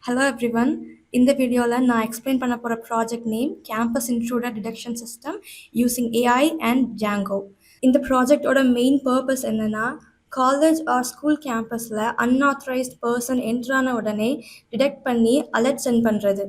Hello everyone. இந்த வீடியோல நான் எக்ஸ்பிளைன் பண்ண போற project name campus intruder detection system using AI and Django. இந்த ப்ராஜெக்டோட மெயின் பர்பஸ் என்னன்னா காலேஜ் ஆர் ஸ்கூல் கேம்பஸில் அன்ஆத்தரைஸ்ட் பர்சன் என்ட்ரான உடனே டிடெக்ட் பண்ணி அலர்ட் சென்ட் பண்ணுறது.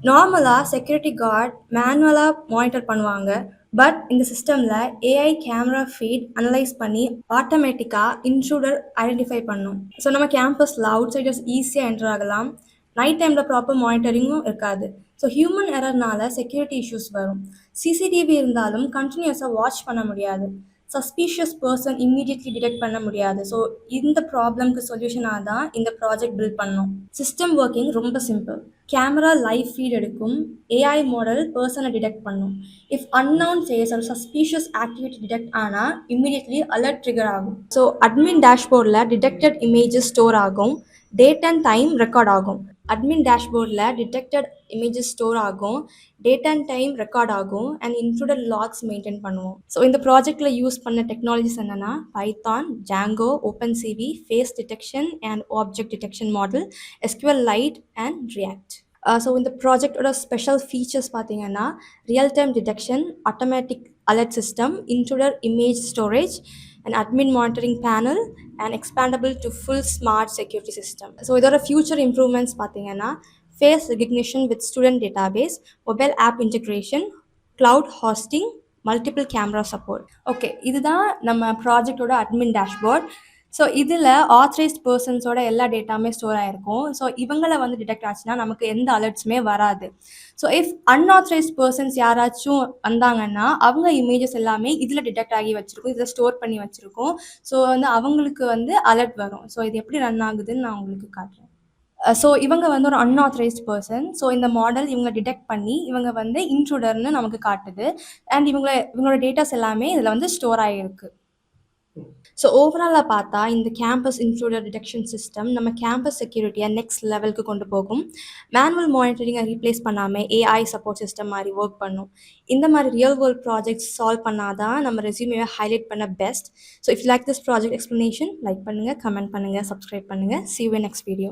நார்மலாக செக்யூரிட்டி கார்டு மேனுவலாக மானிட்டர் பண்ணுவாங்க. பட் இந்த சிஸ்டமில் ஏஐ கேமரா ஃபீட் அனலைஸ் பண்ணி ஆட்டோமேட்டிக்காக இன்ட்ரூடர் ஐடென்டிஃபை பண்ணும். ஸோ நம்ம கேம்பஸில் அவுட் சைடர்ஸ் ஈஸியாக என்டர் ஆகலாம். நைட் டைமில் ப்ராப்பர் மானிட்டரிங்கும் இருக்காது. ஸோ ஹியூமன் எரர்னால செக்யூரிட்டி இஷ்யூஸ் வரும். சிசிடிவி இருந்தாலும் கண்டினியூஸாக வாட்ச் பண்ண முடியாது. சஸ்பீஷியஸ் பர்சன் இம்மீடியட்லி டிடெக்ட் பண்ண முடியாது. ஸோ இந்த ப்ராப்ளம்க்கு சொல்யூஷனாக தான் இந்த ப்ராஜெக்ட் பில்ட் பண்ணோம். சிஸ்டம் ஒர்க்கிங் ரொம்ப சிம்பிள். கேமரா லைவ் ஃபீட் எடுக்கும். ஏஐ மாடல் பர்சனை டிடெக்ட் பண்ணும். இஃப் அன்னவுன் ஃபேஸ் ஒரு சஸ்பீஷியஸ் ஆக்டிவிட்டி டிடெக்ட் ஆனால் இம்மீடியட்லி அலர்ட் ட்ரிகர் ஆகும். ஸோ அட்மின் டேஷ்போர்டில் டிடெக்டட் இமேஜஸ் ஸ்டோர் ஆகும். டேட் அண்ட் டைம் ரெக்கார்ட் ஆகும். அட்மின் டேஷ்போர்டில் டிடெக்டட் இமேஜஸ் ஸ்டோர் ஆகும். டேட் அண்ட் டைம் ரெக்கார்ட் ஆகும் அண்ட் இன்க்ளூடட் லாக்ஸ் மெயின்டைன் பண்ணுவோம். ஸோ இந்த ப்ராஜெக்டில் யூஸ் பண்ண டெக்னாலஜிஸ் என்னென்னா Python, Django, OpenCV, face detection and object detection model, SQLite அண்ட் React. ஸோ இந்த ப்ராஜெக்டோட ஸ்பெஷல் ஃபீச்சர்ஸ் பார்த்தீங்கன்னா real time detection, automatic alert system, intruder image storage, an admin monitoring panel, and expandable to full smart security system. So இதோட future improvements பார்த்தீங்கன்னா face recognition with student database, mobile app integration, cloud hosting, multiple camera support. Okay, இதுதான் நம்ம ப்ராஜெக்டோட admin dashboard. So இதில் authorised பர்சன்ஸோட எல்லா டேட்டாமே store ஆகிருக்கும். So இவங்களை detect ஆச்சுன்னா நமக்கு எந்த அலர்ட்ஸுமே வராது. ஸோ இஃப் அன்ஆத்தரைஸ்ட் பர்சன்ஸ் யாராச்சும் வந்தாங்கன்னா அவங்க இமேஜஸ் எல்லாமே இதில் டிடெக்ட் ஆகி வச்சுருக்கோம், இதில் ஸ்டோர் பண்ணி வச்சுருக்கோம். ஸோ அவங்களுக்கு அலர்ட் வரும். ஸோ இது எப்படி ரன் ஆகுதுன்னு நான் உங்களுக்கு காட்டுறேன். ஸோ இவங்க ஒரு அன்ஆத்தரைஸ்ட் பர்சன். ஸோ இந்த மாடல் இவங்க டிடெக்ட் பண்ணி இவங்க இன்ட்ரூடர்னு நமக்கு காட்டுது. அண்ட் இவங்களோட டேட்டாஸ் எல்லாமே இதில் ஸ்டோர் ஆகிருக்கு. ஸோ ஓவராலாக பார்த்தா இந்த கேம்பஸ் இன்ட்ரூடர் டிடெக்ஷன் சிஸ்டம் நம்ம கேம்பஸ் செக்யூரிட்டியை நெக்ஸ்ட் லெவலுக்கு கொண்டு போகும். மேனுவல் மானிட்டரிங்கை ரீப்ளேஸ் பண்ணாமல் ஏஐ சப்போர்ட் சிஸ்டம் மாதிரி ஒர்க் பண்ணும். இந்த மாதிரி ரியல் வேர்ல்ட் ப்ராஜெக்ட்ஸ் சால்வ் பண்ணாதான் நம்ம ரெஸ்யூமே ஹைலைட் பண்ண best. So if like this project explanation like பண்ணுங்கள், கமெண்ட் பண்ணுங்கள், சப்ஸ்கிரைப் பண்ணுங்கள். See you in next video.